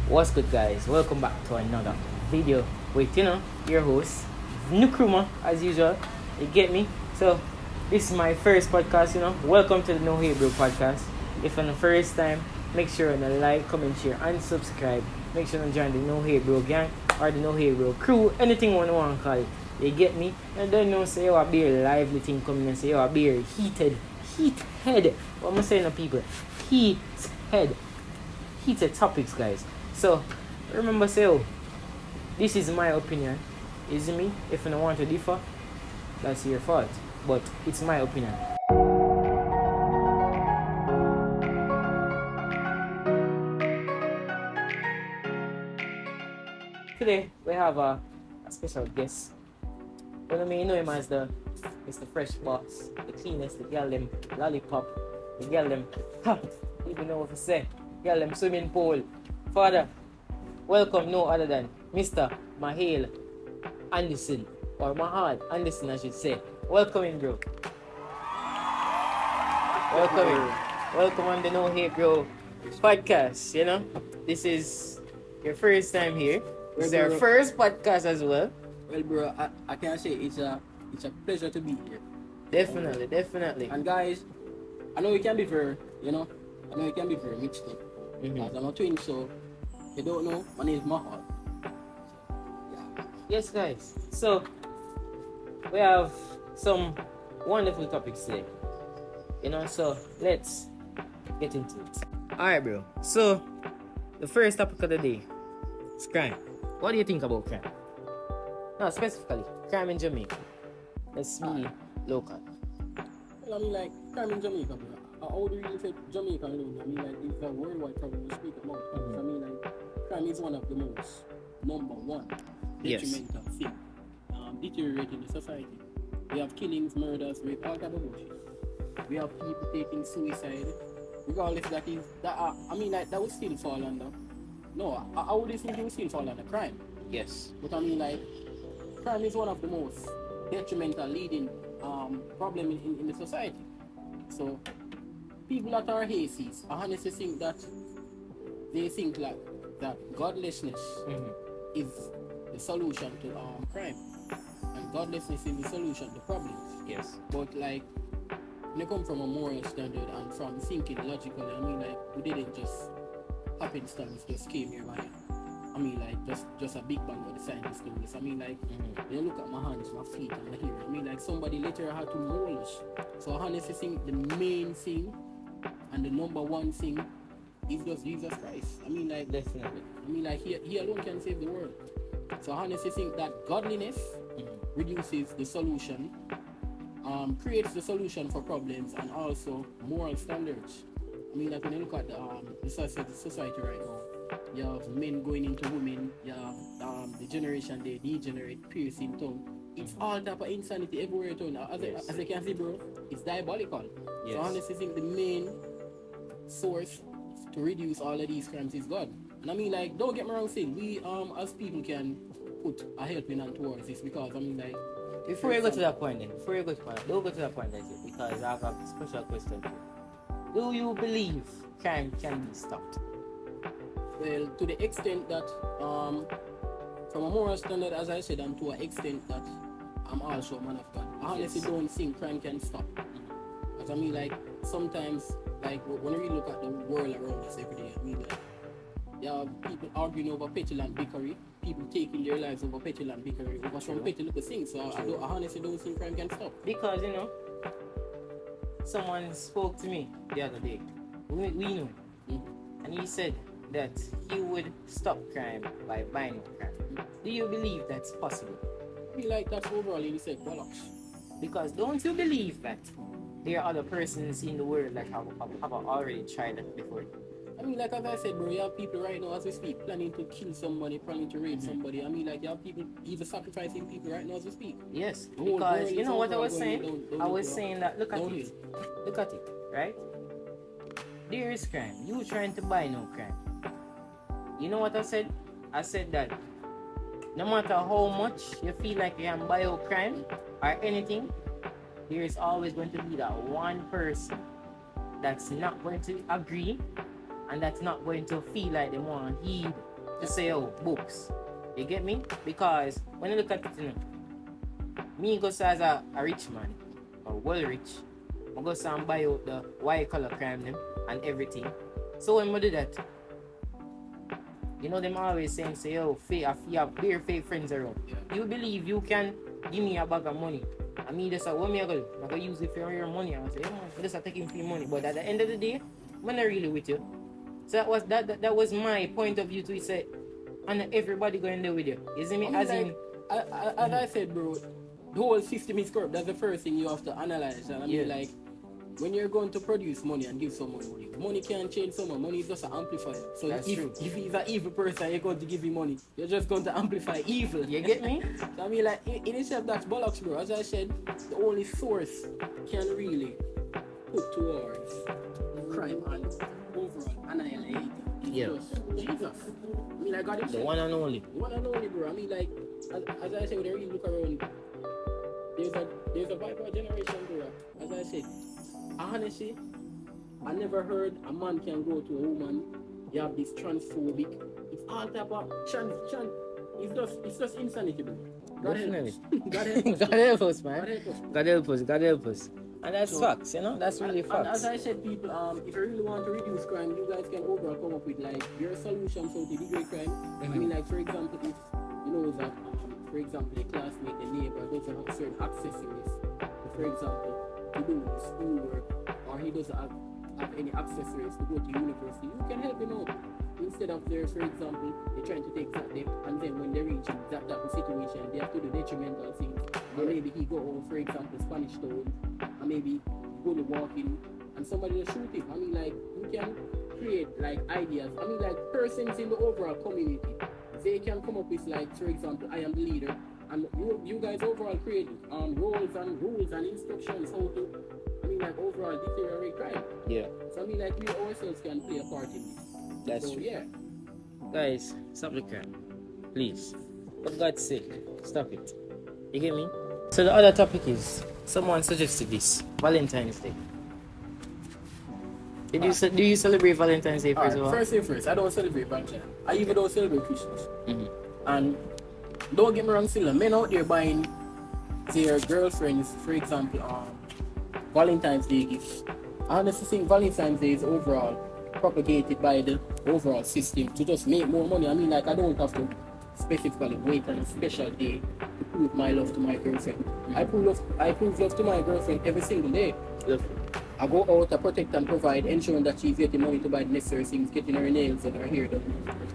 What's good, guys? Welcome back to another video with your host Nukruma as usual. You get me? So this is my first podcast. Welcome to the NoHateBro podcast. If on the first time, make sure to like, comment, share, and subscribe. Make sure to join the NoHateBro gang or the NoHateBro crew. Anything you want to call it. You get me? And then say you a beer lively thing coming and say you a beer heated head. What am I saying to people? Heated topics, guys. So, remember, this is my opinion. Is me? If you don't want to differ, that's your fault. But it's my opinion. Today, we have a special guest. You know him as the Mr. Fresh Boss, the cleanest, the girl them lollipop, the girl them, even know what to say, girl them swimming pool. Father, welcome no other than Mr. Mahal Anderson, or Mahal Anderson, I should say. Welcome in, bro. Welcome in. Welcome on the NoHateBro podcast. This is your first time here. It's our first podcast as well. Well, bro, I can say it's a pleasure to be here. Definitely. And guys, I know it can be very, I know it can be very mixed up. As I'm a twin, so you don't know, my name is Mahal. Yeah. Yes, guys. So we have some wonderful topics today. So let's get into it. Alright, bro. So the first topic of the day is crime. What do you think about crime? No, specifically, crime in Jamaica. Let's be local. Well, I mean, like, crime in Jamaica, bro. How do you really say Jamaica alone? I mean, like, it's a worldwide problem we speak about. I mean, like, crime is one of the most number one detrimental thing deteriorating the society. We have killings, murders, rape, all type of bullshit. We have people taking suicide. Regardless that would still fall under. No, I would think it would still fall under crime. Yes. But I mean, like, crime is one of the most detrimental leading problem in the society. So people that are hasties, I honestly think that they think like that godlessness is the solution to crime, and godlessness is the solution to problems. Yes. But like, when you come from a moral standard and from thinking logically, I mean, like, we didn't just happenstance just came here by. I mean, like, just a big bang of the scientists doing this. I mean, like, when you look at my hands, my feet, and my hair, I mean, like, somebody literally had to mold us. So I honestly think the main thing and the number one thing is just Jesus Christ. I mean, like, definitely. I mean, like, he alone can save the world. So I honestly think that godliness reduces the solution, creates the solution for problems, and also moral standards. I mean, like, when you look at the society right now, you have men going into women, you have the generation they degenerate, piercing tongue. It's all type of insanity everywhere. As I can see, bro, it's diabolical. Yes. So I honestly think the main source to reduce all of these crimes is God. And I mean, like, don't get me wrong, saying we as people can put a helping hand towards this, because I mean, like, before you go to that point, don't go to that point, because I have a special question for you. Do you believe crime can be stopped? Well, to the extent that, from a moral standard, as I said, and to an extent that I'm also a man of God, I honestly don't think crime can stop. Because I mean, like, sometimes, like, when we look at the world around us every day, I mean, like, there are people arguing over petulant bickery, people taking their lives over petulant bickery, over some petty little things. So I honestly don't think crime can stop. Because, someone spoke to me the other day. We know. And he said that he would stop crime by buying crime. Do you believe that's possible? I feel like that's overall he said bollocks. Because don't you believe that there are other persons in the world that have already tried that before? I mean, like, as I said, bro, you have people right now as we speak planning to kill somebody, planning to rape somebody. I mean, like, you have people even sacrificing people right now as we speak. Yes, because you know what I was saying? I was saying that look at it, right? There is crime. You trying to buy no crime. You know what I said? I said that no matter how much you feel like you can buy a crime or anything, there is always going to be that one person that's not going to agree and that's not going to feel like they want to heed to say, oh, books. You get me? Because when you look at it, you know, me go say as a rich man, or well rich, I go say and buy out the white collar crime them and everything. So when I do that, you know them always saying, say, yo, you have bare fake friends around. Yeah. You believe you can give me a bag of money. I mean, just what me I go do? I go use it for your money. I say, yeah, man, I just taking for your money. But at the end of the day, I'm not really with you. So that was my point of view to it. Say, and everybody going there with you. You see me? I mean, as I said, bro, the whole system is corrupt. That's the first thing you have to analyze. And I mean, like, when you're going to produce money and give someone money can't change someone. Money is just an amplifier. So if he's an evil person, you're going to give him money. You're just going to amplify evil. You get me? So I mean, like, in itself, that's bollocks, bro. As I said, the only source can really put towards crime and overall annihilate is Jesus. I mean, like, God himself. The one and only. The one and only, bro. I mean, like, as I said, when you really look around, there's a viper generation, bro. As I said, honestly, I never heard a man can go to a woman. You have this transphobic. It's all type of trans. It's just insanity, bro. Definitely. God help us. God help us, man. God help us. God help us. God help us. And that's facts, you know? That's really and facts. as I said, people, if you really want to reduce crime, you guys can overall come up with like your solutions to degrade crime. I mean, like, for example, if you know that, for example, a classmate, a neighbor doesn't have certain accessories, for example, to do schoolwork, or he doesn't have any accessories to go to university, you can help him out. Instead of there, for example, they're trying to take that step, and then when they reach that type of situation, they have to do detrimental things. Or maybe he go over, for example, Spanish Town, and maybe go to walking, and somebody will shoot him. I mean, like, you can create like ideas. I mean, like, persons in the overall community, they can come up with, like, for example, I am the leader, and you guys overall create roles and rules and instructions how to, I mean, like, overall deteriorate crime. Yeah. So I mean, like, we ourselves can play a part in this. That's so, true. Yeah. Guys, stop the crime. Please. For God's sake, stop it. You get me? So the other topic is, someone suggested this, Valentine's Day. Do you celebrate Valentine's Day first of all? First thing first, I don't celebrate Valentine. I even don't celebrate Christmas. Mm-hmm. And don't get me wrong, still, men out there buying their girlfriends, for example, Valentine's Day gifts. I honestly think Valentine's Day is overall propagated by the overall system to just make more money. I mean, like, I don't have to specifically wait on a special day to prove my love to my girlfriend. I prove love to my girlfriend every single day. I go out, I protect and provide, ensuring that she's getting money to buy the necessary things, getting her nails and her hair done.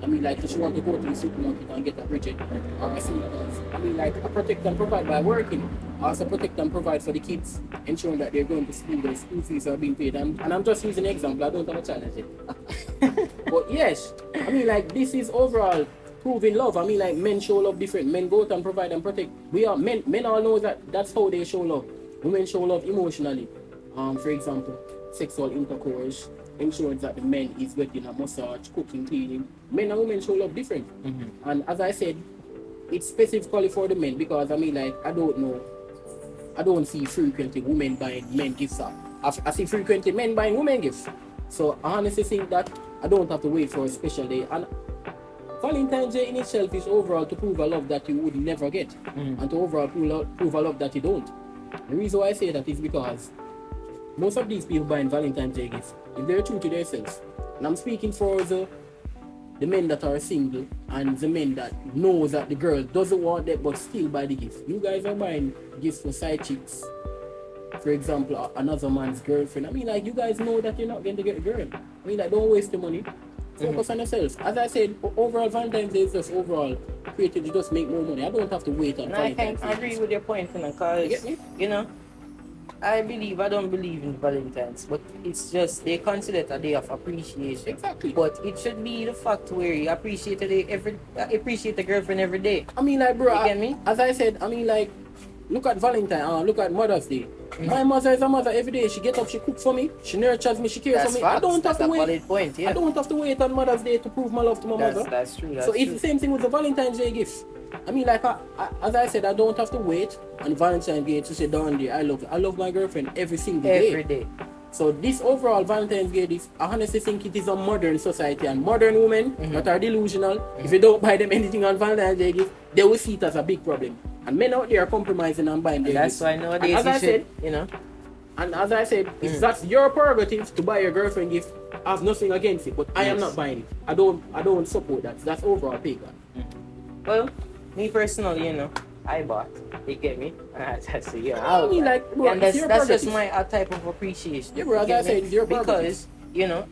I mean, like, if she wants to go to the supermarket and get a Bridget or a sneakers, I mean, like, I protect and provide by working. I also protect and provide for the kids, ensuring that they're going to school, their school fees are being paid. And I'm just using an example, I don't have a child as yet. But yes, I mean, like, this is overall proving love. I mean, like, men show love different. Men go out and provide and protect. Men all know that that's how they show love. Women show love emotionally. For example, sexual intercourse ensures that the man is getting a massage, cooking, cleaning. Men and women show love different. Mm-hmm. And as I said, it's specifically for the men because, I mean, like, I don't see frequently women buying men gifts. I see frequently men buying women gifts. So I honestly think that I don't have to wait for a special day. And Valentine's Day in itself is overall to prove a love that you would never get. Mm-hmm. And to overall prove a love that you don't. The reason why I say that is because most of these people buying Valentine's Day gifts, if they're true to themselves, and I'm speaking for the men that are single and the men that know that the girl doesn't want that but still buy the gift. You guys are buying gifts for side chicks. For example, another man's girlfriend. I mean, like, you guys know that you're not going to get a girl. I mean, like, don't waste your money. Focus on yourself. As I said, overall Valentine's Day is just overall created to just make more money. I don't have to wait on Valentine's Day. I agree with your point, because, you know, I don't believe in Valentine's, but it's just they consider it a day of appreciation. Exactly. But it should be the fact where you appreciate the girlfriend every day. I mean, like, bro, you get me? As I said, I mean, like, look at Valentine, look at Mother's Day. Mm-hmm. My mother is a mother every day. She gets up, she cooks for me, she nurtures me, she cares for me. Facts. I don't have to wait. Valid point, yeah. I don't have to wait on Mother's Day to prove my love to my mother. That's true. So it's the same thing with the Valentine's Day gifts. I mean, like, as I said, I don't have to wait on Valentine's Day to say, "Darn day, I love my girlfriend every single day." Every day. So this overall Valentine's Day, this, I honestly think it is a modern society, and modern women that are delusional. If you don't buy them anything on Valentine's Day gift, they will see it as a big problem. And men out there are compromising and buying their That's gifts. why nowadays And as you I should, said, and as I said, if that's your prerogative to buy your girlfriend gift, I have nothing against it. But I am not buying it. I don't support that. That's overall pagan. Well, me personally, I bought. You get me? That's I mean, like, bro, and it's that's your just prerogative. my type of appreciation. Yeah, bro, as You I get said, me? it's your prerogative. Because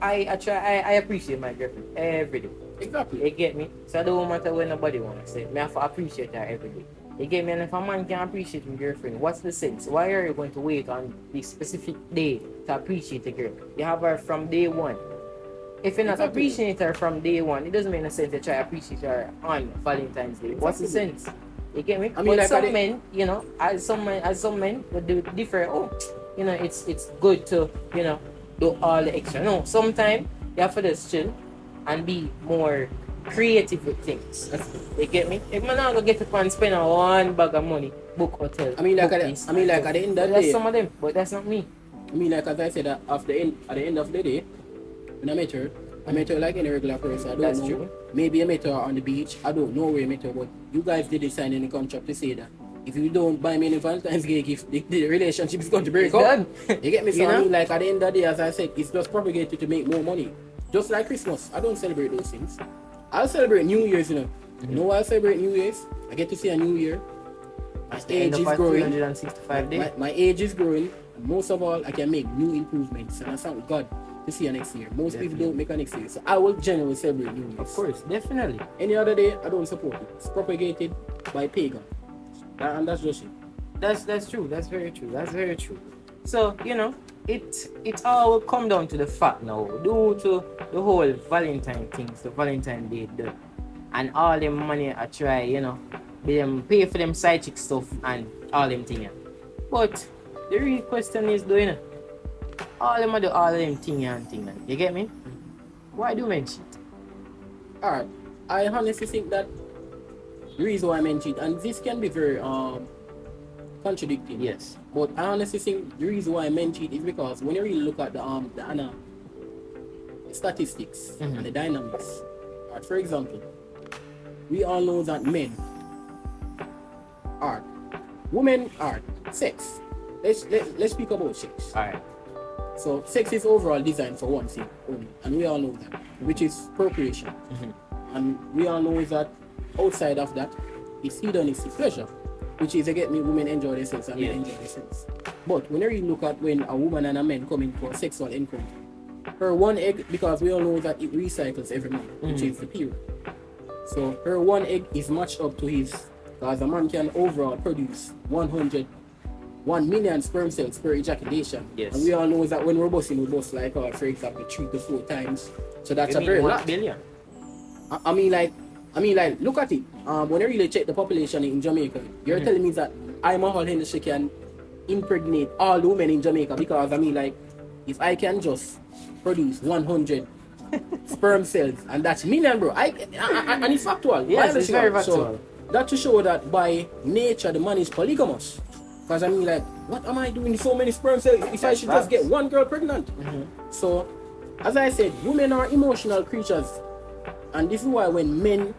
I appreciate my girlfriend every day. Exactly. You get me? So it don't matter what nobody wants to say. Me have to appreciate her every day. You get me? And if a man can appreciate my girlfriend, what's the sense? Why are you going to wait on the specific day to appreciate the girl? You have her from day one. If you're not appreciating her from day one, it doesn't make no sense to try to appreciate her on Valentine's Day. What's the sense? You get me? I mean, but like, some men, as some men would do different. Oh, it's good to, do all the extra. No, sometimes you have to just chill and be more creative with things. You get me? If man not gonna get up and spend one bag of money, book hotel. I mean, like, book at this, the end of the that's day, some of them, but that's not me. I mean, like, as I said, at the end of the day, when I met her like any regular person. I don't That's know. true. Maybe I met her on the beach. I don't know where I met her, but you guys didn't sign any contract to say that if you don't buy me any Valentine's Day gift, the relationship is going to break It's up. done. You get me? So You I know? mean, like, at the end of the day, as I said, it's just propagated to make more money. Just like Christmas, I don't celebrate those things. I'll celebrate New Year's, You know why I celebrate New Year's? I get to see a new year. My age is growing. 365 days. My age is growing. And most of all, I can make new improvements. And I thank God to see you next year. Most people don't make a next year. So I will genuinely celebrate New Year's. Of course, definitely. Any other day, I don't support it. It's propagated by pagan. And that's just it. That's true. That's very true. That's very true. So, it all will come down to the fact now, due to the whole Valentine things, the Valentine Day, and all them money I try, them pay for them side chick stuff and all them things. But the real question is, all them do all them things and things. You get me? Why do men cheat? Alright. I honestly think that the reason why men cheat, and this can be very contradicting. Yes. But I honestly think the reason why men cheat is because when you really look at the statistics and the dynamics. Alright, for example, we all know that men are, women are sex. Let's speak about sex. Alright. So sex is overall designed for one thing only, and we all know that, which is procreation. And we all know that outside of that, it's hedonistic pleasure, which is, you get me, women enjoy themselves and men enjoy themselves. But when you really look at when a woman and a man come in for sexual encounter, her one egg, because we all know that it recycles every month, which is the period. So her one egg is matched up to his, because a man can overall produce 1 million sperm cells per ejaculation. Yes. And we all know that when we're busting, we bust like, for example, 3 to 4 times. So that's a very 1 lot. billion. I mean, look at it. When I really check the population in Jamaica, you're telling me that I'm a whole Hennessy can impregnate all the women in Jamaica, because if I can just produce 100 sperm cells, and that's million, bro. And it's factual. Yes, it's very factual. So that to show that by nature the man is polygamous. Because what am I doing with so many sperm cells if I should just get one girl pregnant? So, as I said, women are emotional creatures. And this is why when men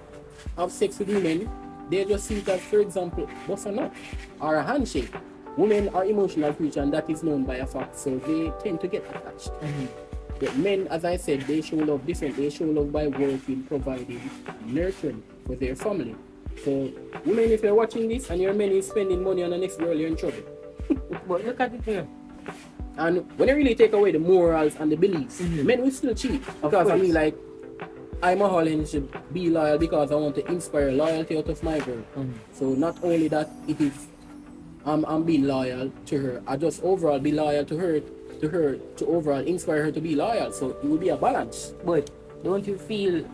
have sex with women, they just see it as, for example, bust a nut or a handshake. Women are emotional creatures, and that is known by a fact, so they tend to get attached. But men, as I said, they show love different. They show love by working, providing, nurturing for their family. So, women, if you're watching this and your man is spending money on the next girl, you're in trouble. But look at it, And when you really take away the morals and the beliefs, men will still cheat. Because I'm a whole and should be loyal because I want to inspire loyalty out of my girl. So not only that, it is I'm being loyal to her, I just overall be loyal to her to overall inspire her to be loyal. So it will be a balance. But don't you feel,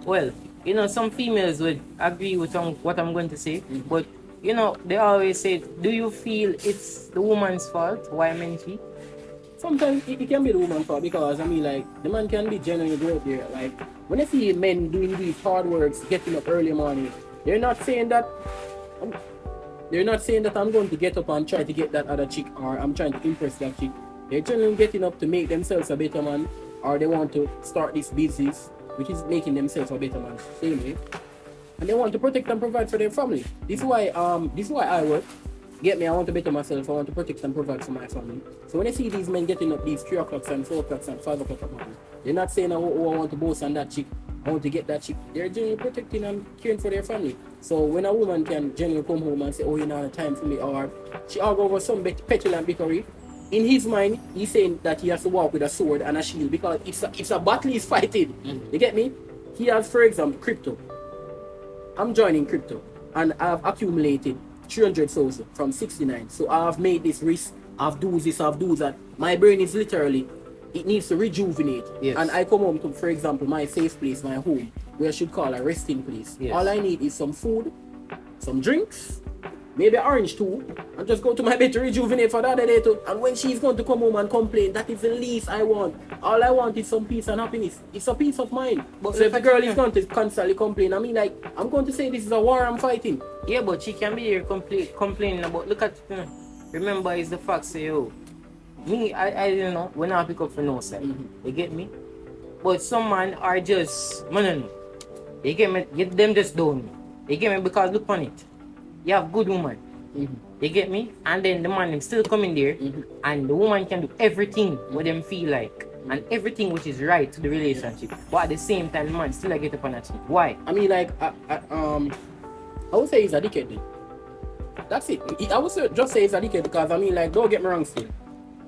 some females would agree with what I'm going to say, but they always say, do you feel it's the woman's fault why men cheat? Sometimes it can be the woman's fault, because the man can be genuinely good there. When I see men doing these hard works, getting up early morning, they're not saying that I'm going to get up and try to get that other chick, or I'm trying to impress that chick. They're generally getting up to make themselves a better man, or they want to start this business, which is making themselves a better man, same way. And they want to protect and provide for their family. This is why I work. Get me, I want to better myself, I want to protect and provide for my family. So when I see these men getting up these 3 o'clock and 4 o'clock and 5 o'clock at morning, they're not saying, oh, I want to boast on that chick, I want to get that chick. They're generally protecting and caring for their family. So when a woman can generally come home and say, oh, you don't have time for me, or she argue over some petulant bickery, in his mind, he's saying that he has to walk with a sword and a shield because it's a battle he's fighting. Mm-hmm. You get me? He has, for example, crypto. I'm joining crypto and I've accumulated 300,000 from 69. So I've made this risk, I've do this, I've do that. My brain is literally, it needs to rejuvenate. Yes. And I come home to, for example, my safe place, my home, where I should call a resting place. Yes. All I need is some food, some drinks, maybe an orange too, and just go to my bed to rejuvenate for the other day too. And when she's going to come home and complain, that is the least I want. All I want is some peace and happiness. It's a peace of mind. But so if a girl is going to constantly complain, I mean, like, I'm going to say this is a war I'm fighting. Yeah, but she can be here complaining about, look at, remember, it's the fact, say, yo, me, I you know, when I pick up for no side, you get me? But some man are just, no. You get me? Get them just down. You get me? Because look on it. You have good woman. You get me? And then the man still coming there, and the woman can do everything what them feel like, and everything which is right to the relationship. But at the same time, the man still get up on a cheat. Why? I mean, like, I would say he's a dickhead then. That's it. I would just say he's a dickhead because, I mean, like, don't get me wrong still.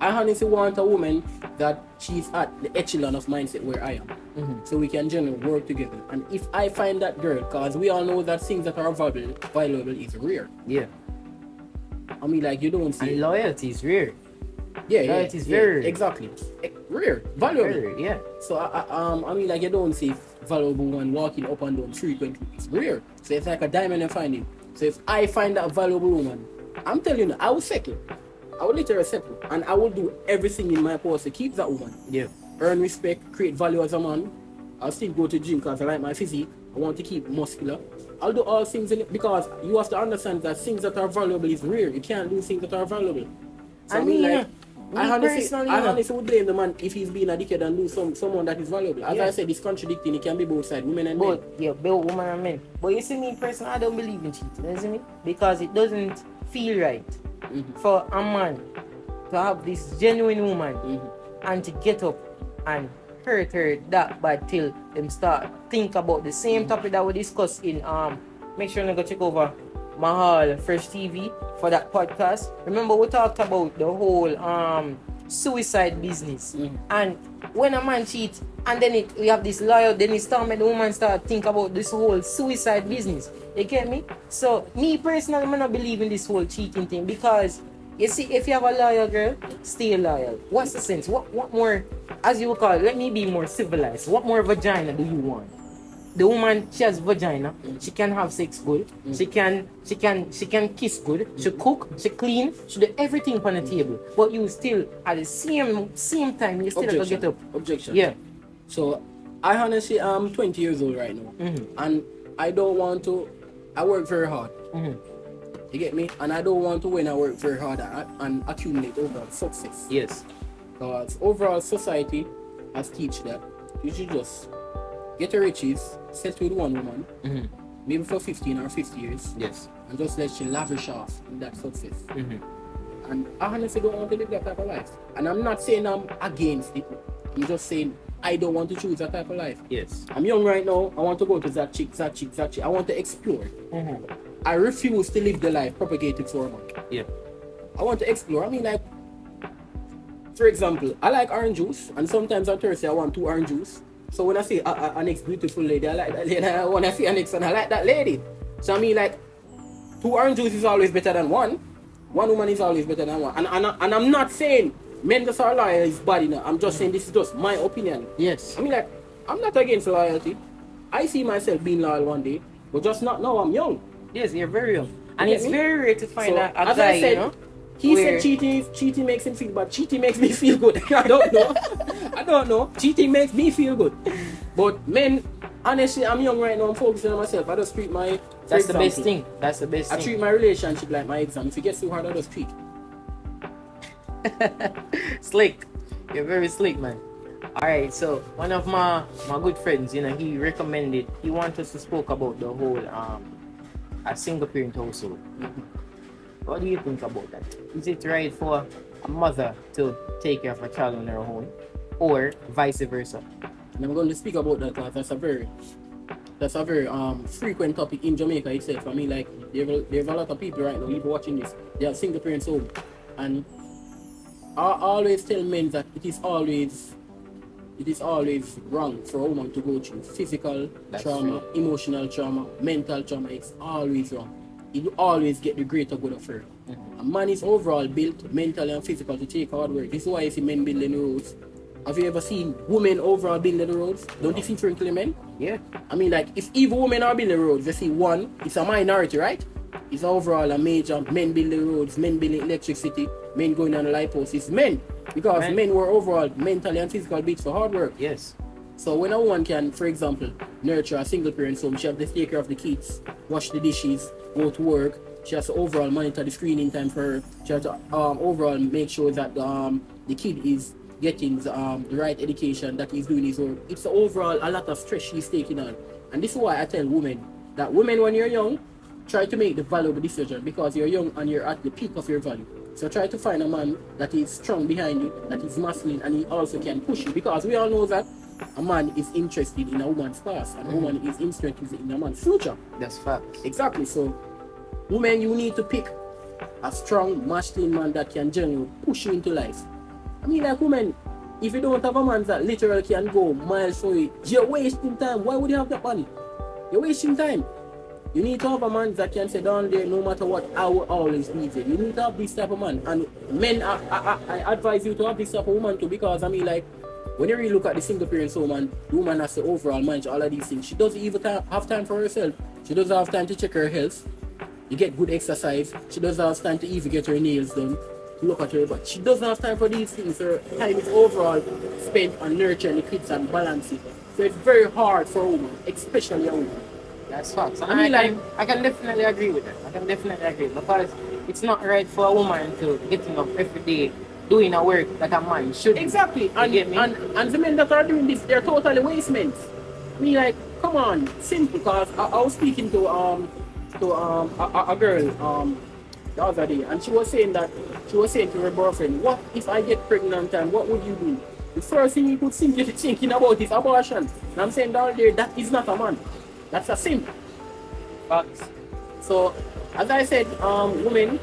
I honestly want a woman that she's at the echelon of mindset where I am. So we can generally work together. And if I find that girl, because we all know that things that are valuable is rare. Yeah. I mean, like, you don't see. And loyalty is rare. Yeah, loyalty is very rare. Exactly. Rare. Valuable. Rare, yeah. So, I mean, like, you don't see valuable one walking up and down frequently. It's rare. So it's like a diamond and finding. So if I find that valuable woman, I'm telling you, I will settle. I will literally settle. And I will do everything in my power to keep that woman. Yeah. Earn respect, create value as a man. I'll still go to gym because I like my physique. I want to keep muscular. I'll do all things in it because you have to understand that things that are valuable is rare. You can't do things that are valuable. So I mean, like, I honestly would blame the man if he's being a dickhead and do someone that is valuable. As I said, it's contradicting. It can be both sides, women and men. Yeah, both women and men. But you see me personally, I don't believe in cheating. You see me? Because it doesn't feel right for a man to have this genuine woman and to get up and hurt her that bad till them start think about the same topic that we discussed in make sure you go check over Mahal Fresh TV for that podcast. Remember we talked about the whole suicide business. And when a man cheats and then we have this lawyer, then it start make the woman start think about this whole suicide business. You get me? So me personally, I don't believe in this whole cheating thing because you see, if you have a loyal girl, stay loyal. What's the sense? What more, as you would call it, let me be more civilized. What more vagina do you want? The woman, she has vagina. She can have sex good. She can kiss good. She cook. She clean. She do everything on the table. But you still, at the same time, you still have to get up. Objection. Yeah. So, I honestly am 20 years old right now. And I don't want to, I work very hard. You get me? And I don't want to when I work very hard and accumulate overall success. Yes. Because overall society has teach that you should just get your riches, settle with one woman, maybe for 15 or 50 years. Yes. And just let you lavish off in that success. And I honestly don't want to live that type of life. And I'm not saying I'm against it. I'm just saying I don't want to choose that type of life. Yes. I'm young right now. I want to go to that chick. I want to explore. I refuse to live the life propagated for a man. Yeah. I want to explore. I mean, like, for example, I like orange juice, and sometimes on Thursday I want 2 orange juice. So when I see a next beautiful lady, I like that lady. And when I see a next one, I like that lady. So I mean, like, 2 orange juice is always better than one. One woman is always better than one. And I'm not saying men that are loyal is bad enough. I'm just saying this is just my opinion. Yes. I mean, like, I'm not against loyalty. I see myself being loyal one day, but just not now. I'm young. Yes, you're very young. And it's very rare to find a as guy, I said, you know? He said cheating makes him feel bad. Cheating makes me feel good. I don't know. Cheating makes me feel good. But men, honestly, I'm young right now. I'm focusing on myself. I just treat my... That's the best thing. That's the best thing. I treat my relationship like my exam. If it gets too hard, I just treat. Slick. You're very slick, man. Alright, so one of my good friends, you know, he recommended, he wanted us to spoke about the whole a single parent household. What do you think about that? Is it right for a mother to take care of a child on her own, or vice versa? And I'm going to speak about that because that's a very frequent topic in Jamaica itself. I mean, like there's a lot of people right now even watching this. They are single parents home, and I always tell men that it is always wrong for a woman to go through physical trauma, emotional trauma, mental trauma. It's always wrong. You always get the greater good of her. A man is overall built mentally and physically to take hard work. This is why you see men building the roads. Have you ever seen women overall building the roads? Don't you see frequently men? Yeah. I mean, like, if even women are building the roads, you see one, it's a minority, right? It's overall a major, men building roads, men building electricity, men going on the light posts. It's men. Because men were overall mentally and physically built for hard work. Yes. So when a woman can, for example, nurture a single parent home, she has to take care of the kids, wash the dishes, go to work. She has to overall monitor the screening time for her. She has to overall make sure that the kid is getting the right education, that he's doing his work. It's overall a lot of stress she's taking on. And this is why I tell women that women, when you're young, try to make the valuable decision, because you're young and you're at the peak of your value. So try to find a man that is strong behind you, that is masculine, and he also can push you, because we all know that a man is interested in a woman's past, and a woman is interested in a man's future. That's facts. Exactly. So women, you need to pick a strong masculine man that can genuinely push you into life. I mean, like, women, if you don't have a man that literally can go miles for you, you're wasting time. Why would you have that money? You're wasting time. You need to have a man that can say down there, no matter what, I will always be there. You need to have this type of man. And men, I advise you to have this type of woman too, because I mean, like, when you really look at the single parent woman, the woman has to overall manage all of these things. She doesn't even have time for herself. She doesn't have time to check her health. You get good exercise. She doesn't have time to even get her nails done. Look at her, but she doesn't have time for these things. Her time is overall spent on nurturing the kids and balancing. So it's very hard for a woman, especially a woman. That's facts. I mean, I can definitely agree with that. I can definitely agree, because it's not right for a woman to getting up every day doing a work that a man should. Exactly. And the men that are doing this, they're totally waste men. I mean, like, come on, simple. Because I was speaking to a girl the other day, and she was saying to her boyfriend, what if I get pregnant and what would you do? The first thing you could thinking about is abortion. And I'm saying down there, that is not a man. That's a sin. Facts. So, as I said, women,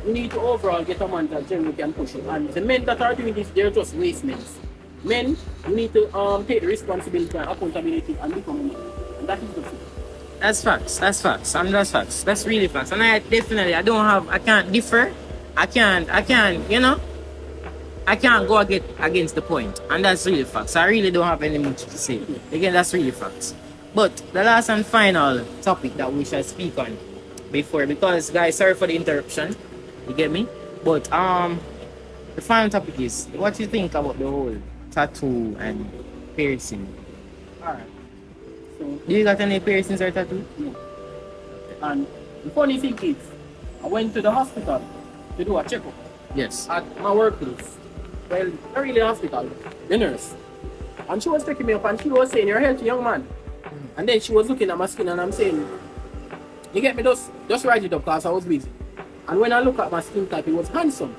you need to overall get a man that generally can push you. And the men that are doing this, they're just waste men. Men, you need to take the responsibility and accountability and become a man. And that is the thing. That's facts. That's facts. And that's facts. That's really facts. And I can't differ. I can't, you know, I can't go against the point. And that's really facts. I really don't have any much to say. Again, that's really facts. But the last and final topic that we shall speak on before, because guys, sorry for the interruption. You get me? But the final topic is, what you think about the whole tattoo and piercing? Alright. Do you got any piercings or tattoo? No. And the funny thing is, I went to the hospital to do a checkup. Yes. At my workplace. Well, not really hospital, the nurse. And she was taking me up and she was saying, you're a healthy young man. And then she was looking at my skin and I'm saying, you get me, just write it up because I was busy. And when I look at my skin type, it was handsome.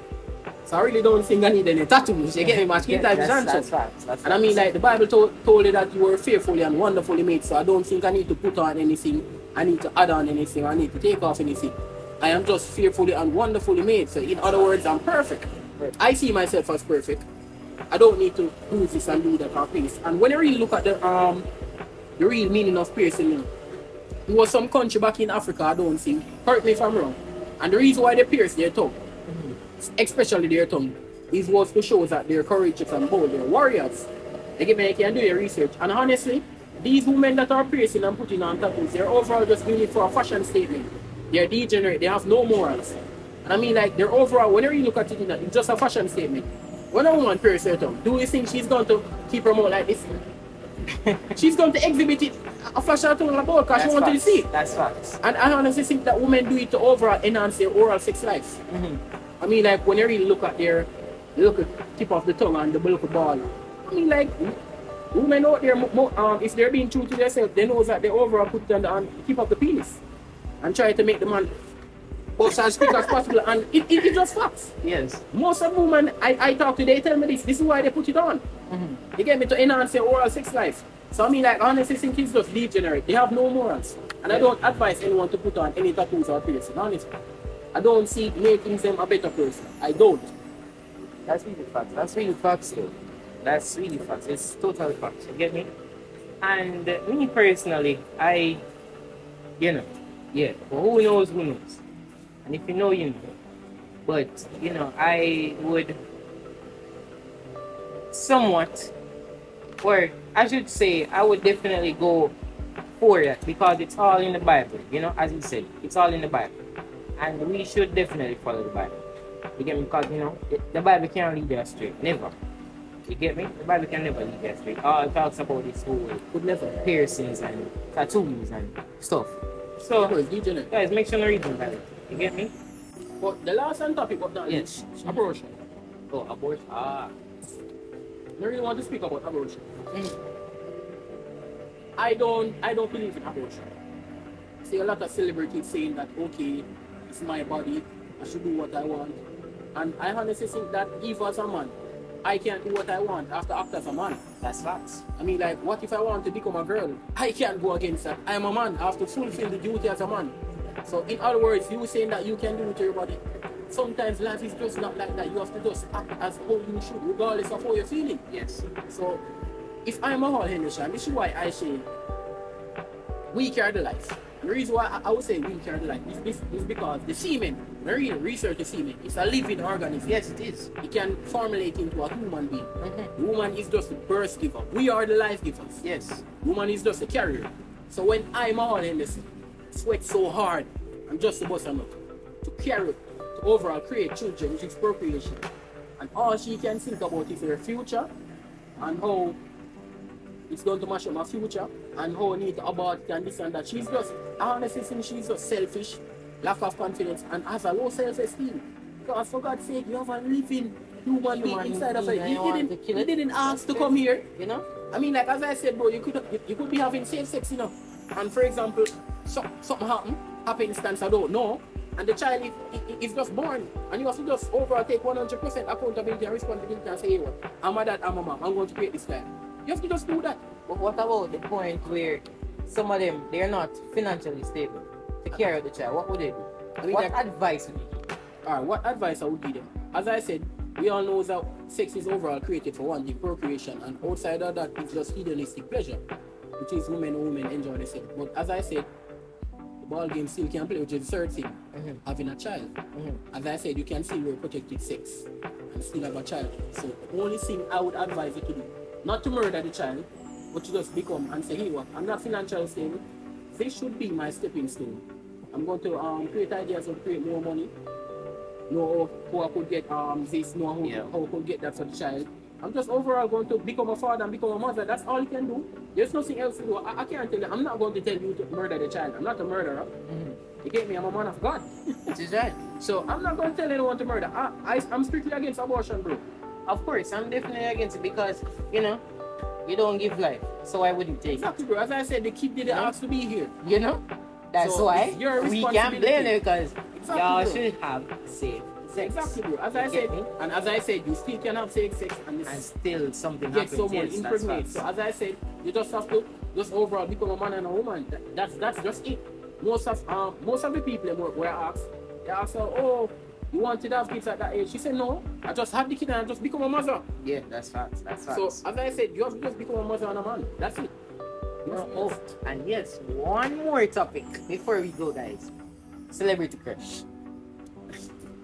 So I really don't think I need any tattoos. You get me? My skin type is handsome. That's and I mean, like, the Bible told you that you were fearfully and wonderfully made. So I don't think I need to put on anything. I need to add on anything. I need to take off anything. I am just fearfully and wonderfully made. So in other words, I'm perfect. I see myself as perfect. I don't need to do this and do that or this. And when I really look at the real meaning of piercing, there was some country back in Africa, I don't think, correct me if I'm wrong, and the reason why they pierce their tongue, especially their tongue, was to show that they're courageous and bold, they're warriors. They can do your research. And honestly, these women that are piercing and putting on tattoos, they're overall just doing it for a fashion statement. They're degenerate, they have no morals. And I mean, like, they're overall, whenever you look at it, it's just a fashion statement. When a woman pierces her tongue, do you think she's going to keep her mouth like this? She's going to exhibit it, a flash her tongue on the board because she wants to see it. That's facts. And I honestly think that women do it to overall enhance their oral sex life. I mean, like, when you really look at their the little tip of the tongue and the little ball. I mean, like, women out there, if they're being true to themselves, they know that they overall put on keep up the penis and try to make the man bust as quick as possible, and it just facts. Yes. Most of women I talk to, they tell me this is why they put it on. They get me to enhance their oral sex life. So I mean, like, honestly, think kids just degenerate. They have no morals. And I don't advise anyone to put on any tattoos or piercing, honestly. I don't see it making them a better person. I don't. That's really facts. That's really facts, though. That's really facts. It's total facts. You get me? And me personally, yeah, but who knows, who knows? And if you know, you know. But, I would somewhat, or I should say, I would definitely go for that because it's all in the Bible, as you said, it's all in the Bible. And we should definitely follow the Bible. You get me? Because, the Bible can't lead us astray. Never. You get me? The Bible can never lead us astray. All it talks about this whole piercings and tattoos and stuff. So, guys, make sure to read the Bible. You get me? But the last topic of that is abortion. Oh, abortion. I really want to speak about abortion. I don't believe in abortion. I see a lot of celebrities saying that, okay, it's my body, I should do what I want. And I honestly think that even as a man, I can't do what I want after act as a man. That's facts. I mean, like, what if I want to become a girl? I can't go against that. I'm a man. I have to fulfill the duty as a man. So, in other words, you saying that you can do it to your body. Sometimes life is just not like that. You have to just act as how you should, regardless of how you're feeling. Yes. So, if I'm a whole Henderson, this is why I say we carry the life. The reason why I would say we carry the life is because the semen, when you research the semen, it's a living organism. Yes, it is. It can formulate into a human being. The woman is just the birth giver. We are the life givers. Yes. Woman is just a carrier. So when I'm a whole Henderson, sweat so hard, I'm just supposed to carry it, to overall create children, which is procreation. And all she can think about is her future and how it's going to mash up my future and how I need to abort it and this and that. She's just, I honestly think she's just selfish, lack of confidence, and has a low self-esteem. Because for God's sake, you have a living human being inside of her. You didn't ask to come here. I mean, like, as I said, bro, you could be having safe sex, And for example, something happen instance I don't know, and the child is just born, and you have to just overall take 100% accountability and responsibility and say, hey, what? I'm a dad, I'm a mom, I'm going to create this child. You have to just do that. But what about the point where some of them, they're not financially stable to care of the child? What would they do? What advice would you give? Alright, what advice I would give them? As I said, we all know that sex is overall created for one thing, procreation, and outside of that, it's just hedonistic pleasure, which is women enjoy themselves. But as I said, the ball game still can play, which is the third thing, having a child. As I said, you can still wear protected sex and still have a child. So the only thing I would advise you to do, not to murder the child, but to just become and say, hey, what? I'm not financially stable. This should be my stepping stone. I'm going to create ideas of create more money. Know how I could get this, know how I could get that for the child. I'm just overall going to become a father and become a mother. That's all you can do. There's nothing else to do. I can't tell you. I'm not going to tell you to murder the child. I'm not a murderer. You get me? I'm a man of God. It is right. So I'm not going to tell anyone to murder. I'm strictly against abortion, bro. Of course, I'm definitely against it because, you don't give life. So why would you take it? Exactly, bro. As I said, the kid didn't ask to be here. That's So why it's your we can't blame it because Exactly, y'all bro. should have safe sex. Exactly, bro. As I You get said, me? and as I said, you still can have sex And still something get happens. someone Yes, that's impregnate. facts. So as I said, you just have to just overall become a man and a woman. That's just it. Most of the people were asked, they asked her, oh, you wanted to have kids at that age? She said, no, I just had the kid and I just become a mother. Yeah, that's facts. That's facts. So as I said, you have to just become a mother and a man. That's it. Oh, and yes, one more topic before we go, guys. Celebrity crush.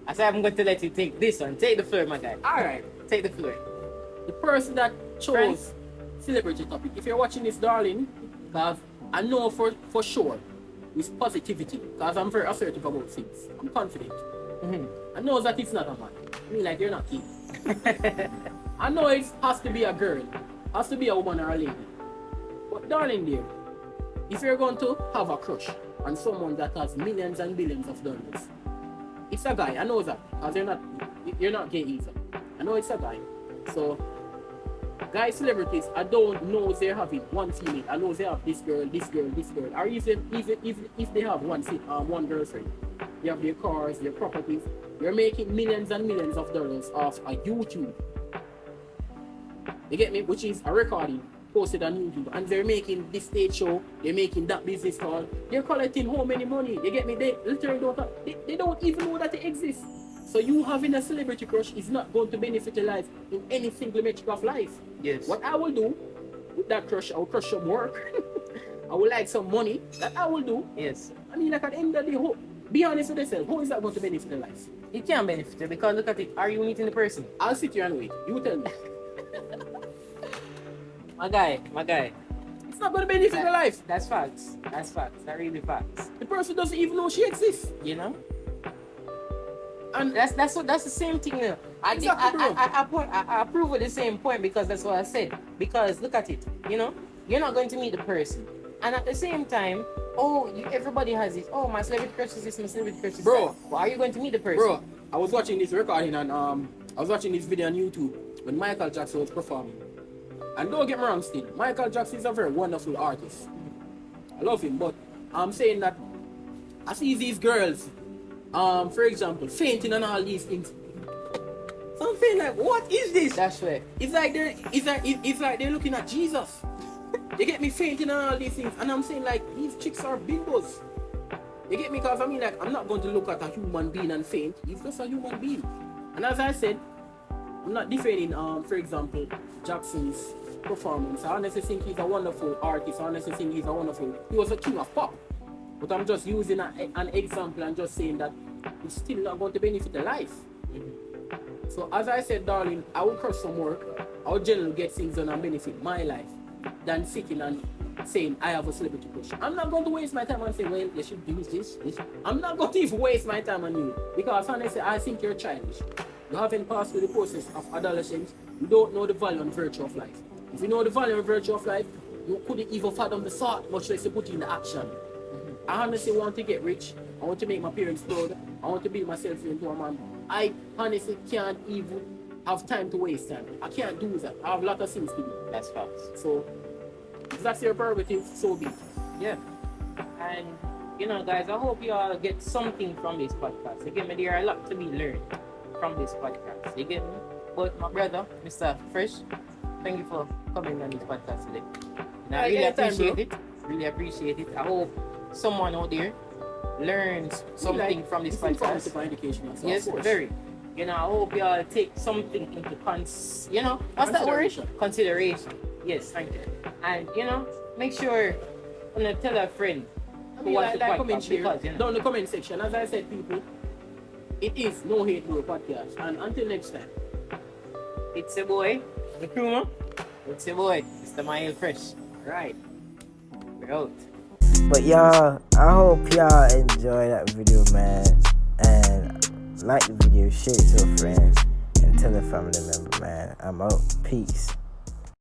I said I'm going to let you take this one. Take the floor, my guy. Alright. Take the floor. The person that chose Friends? celebrity topic, if you're watching this, darling, because I know for sure with positivity, because I'm very assertive about things. I'm confident. I know that it's not a man. I mean, like, you're not kid. I know it has to be a girl, has to be a woman or a lady. But darling dear, if you're going to have a crush on someone that has millions and billions of dollars, it's a guy. I know that, because you're not gay either. I know it's a guy. So, guy celebrities, I don't know if they're having one female. I know they have this girl, this girl, this girl. Or even if they have one girlfriend. They have their cars, their properties. They're making millions and millions of dollars off a YouTube. You get me? Which is a recording posted on YouTube. And they're making this stage show, they're making that business call. They're collecting how many money? You get me? They literally they don't even know that they exist. So you having a celebrity crush is not going to benefit your life in any single metric of life. Yes. What I will do with that crush, I will crush some work. I will like some money. That I will do. Yes. I mean, like at the end of the day, be honest with yourself. How is that going to benefit your life? It can benefit you because look at it. Are you meeting the person? I'll sit here and wait. You tell me. My guy. It's not going to benefit your life. That's facts. That's really facts. The person doesn't even know she exists. You know? And that's the same thing. You know? I approve of the same point because that's what I said. Because look at it. You know, you're not going to meet the person, and at the same time, everybody has this. Oh, my celebrity crush is this. My celebrity crush is bro. that. Well, are you going to meet the person? Bro, I was watching this recording and I was watching this video on YouTube when Michael Jackson was performing. And don't get me wrong, still, Michael Jackson is a very wonderful artist. I love him, but I'm saying that I see these girls, for example, fainting and all these things. So I'm saying like, what is this? That's right. It's like they're looking at Jesus. They get me fainting and all these things, and I'm saying like these chicks are bimbos. You get me? Because I mean like I'm not going to look at a human being and faint. He's just a human being. And as I said, I'm not defending for example Jackson's performance. I honestly think he's a wonderful artist. I honestly think he was a king of pop. But I'm just using an example and just saying that it's still not going to benefit the life. So as I said, darling, I will crush some work. I will generally get things done and benefit my life than sitting and saying I have a celebrity crush. I'm not going to waste my time and say, well, you should do this. I'm not going to even waste my time on you because honestly, I think you're childish. You haven't passed through the process of adolescence. You don't know the value and virtue of life. If you know the value and virtue of life, you couldn't even fathom the thought, much less to put it in action. I honestly want to get rich. I want to make my parents proud. I want to build myself into a man. I honestly can't even have time to waste time. I can't do that. I have a lot of things to do. That's facts. So, if that's your prerogative, so be it. Yeah. And, you know, guys, I hope you all get something from this podcast. You get me? There are a lot to be learned from this podcast. You get me? But my brother, Mr. Fresh, thank you for coming on this podcast today. And I really appreciate it. Really appreciate it. I hope someone out there learns something from this podcast. Yes, very. You know, I hope you all take something into what's that word? Consideration. Yes, thank you. And make sure you tell a friend who wants to podcast because down in the comment section, as I said, people, it is NoHateBro podcast. And until next time, it's your boy, the Kruma. It's your boy, Mr. Mael Fresh. Alright, we're out. But y'all, I hope y'all enjoy that video, man. And like the video, share it to a friend, and tell a family member, man. I'm out. Peace.